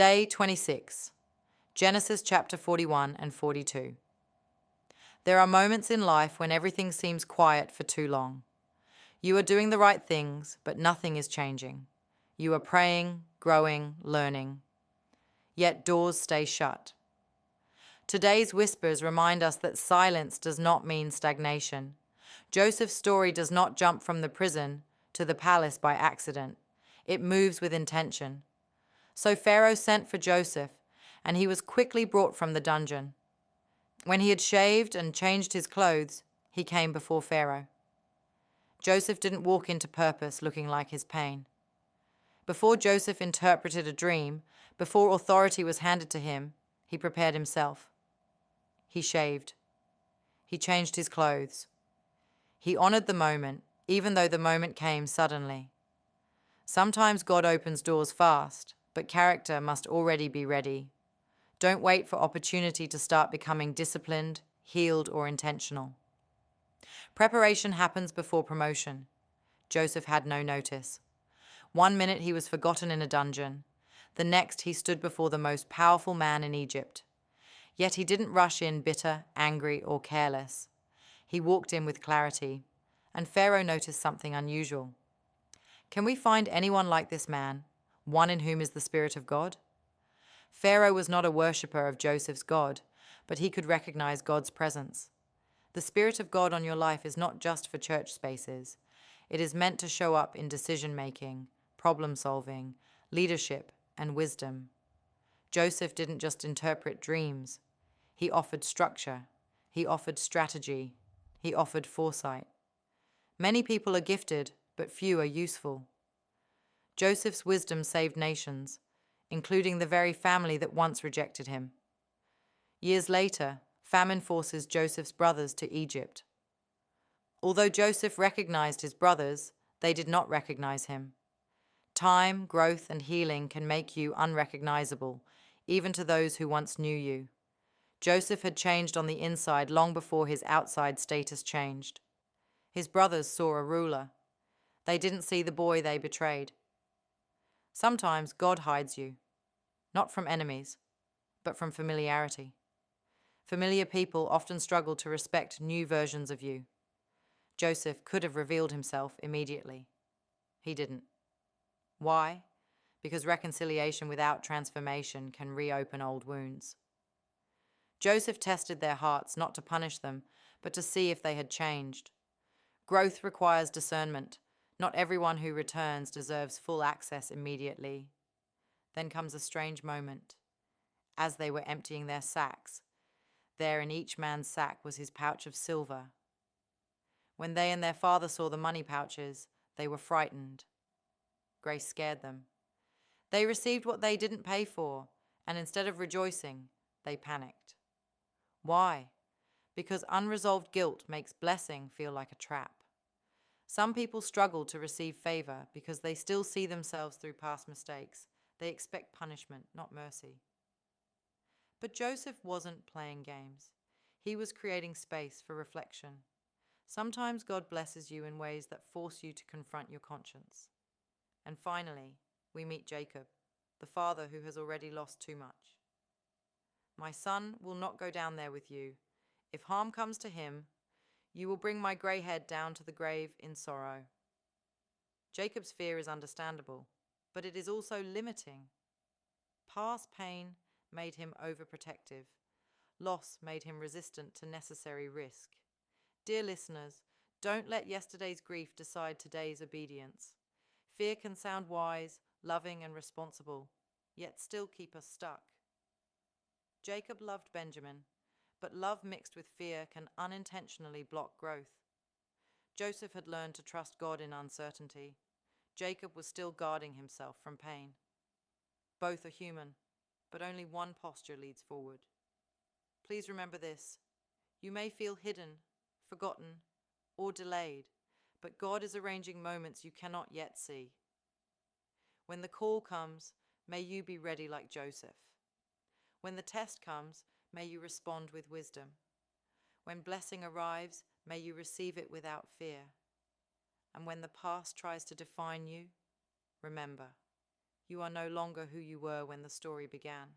Day 26, Genesis chapter 41 and 42. There are moments in life when everything seems quiet for too long. You are doing the right things, but nothing is changing. You are praying, growing, learning. Yet doors stay shut. Today's whispers remind us that silence does not mean stagnation. Joseph's story does not jump from the prison to the palace by accident. It moves with intention. So Pharaoh sent for Joseph, and he was quickly brought from the dungeon. When he had shaved and changed his clothes, he came before Pharaoh. Joseph didn't walk into purpose looking like his pain. Before Joseph interpreted a dream, before authority was handed to him, he prepared himself. He shaved. He changed his clothes. He honored the moment, even though the moment came suddenly. Sometimes God opens doors fast, but character must already be ready. Don't wait for opportunity to start becoming disciplined, healed, or intentional. Preparation happens before promotion. Joseph had no notice. 1 minute he was forgotten in a dungeon. The next he stood before the most powerful man in Egypt. Yet he didn't rush in bitter, angry, or careless. He walked in with clarity, and Pharaoh noticed something unusual. Can we find anyone like this man, one in whom is the Spirit of God? Pharaoh was not a worshipper of Joseph's God, but he could recognize God's presence. The Spirit of God on your life is not just for church spaces. It is meant to show up in decision-making, problem-solving, leadership, and wisdom. Joseph didn't just interpret dreams. He offered structure. He offered strategy. He offered foresight. Many people are gifted, but few are useful. Joseph's wisdom saved nations, including the very family that once rejected him. Years later, famine forces Joseph's brothers to Egypt. Although Joseph recognized his brothers, they did not recognize him. Time, growth, and healing can make you unrecognizable, even to those who once knew you. Joseph had changed on the inside long before his outside status changed. His brothers saw a ruler. They didn't see the boy they betrayed. Sometimes God hides you, not from enemies, but from familiarity. Familiar people often struggle to respect new versions of you. Joseph could have revealed himself immediately. He didn't. Why? Because reconciliation without transformation can reopen old wounds. Joseph tested their hearts not to punish them, but to see if they had changed. Growth requires discernment. Not everyone who returns deserves full access immediately. Then comes a strange moment. As they were emptying their sacks, there in each man's sack was his pouch of silver. When they and their father saw the money pouches, they were frightened. Grace scared them. They received what they didn't pay for, and instead of rejoicing, they panicked. Why? Because unresolved guilt makes blessing feel like a trap. Some people struggle to receive favor because they still see themselves through past mistakes. They expect punishment, not mercy. But Joseph wasn't playing games. He was creating space for reflection. Sometimes God blesses you in ways that force you to confront your conscience. And finally, we meet Jacob, the father who has already lost too much. My son will not go down there with you. If harm comes to him, you will bring my grey head down to the grave in sorrow. Jacob's fear is understandable, but it is also limiting. Past pain made him overprotective. Loss made him resistant to necessary risk. Dear listeners, don't let yesterday's grief decide today's obedience. Fear can sound wise, loving, and responsible, yet still keep us stuck. Jacob loved Benjamin, but love mixed with fear can unintentionally block growth. Joseph had learned to trust God in uncertainty. Jacob was still guarding himself from pain. Both are human, but only one posture leads forward. Please remember this. You may feel hidden, forgotten, or delayed, but God is arranging moments you cannot yet see. When the call comes, may you be ready like Joseph. When the test comes, may you respond with wisdom. When blessing arrives, may you receive it without fear. And when the past tries to define you, remember, You are no longer who you were when the story began.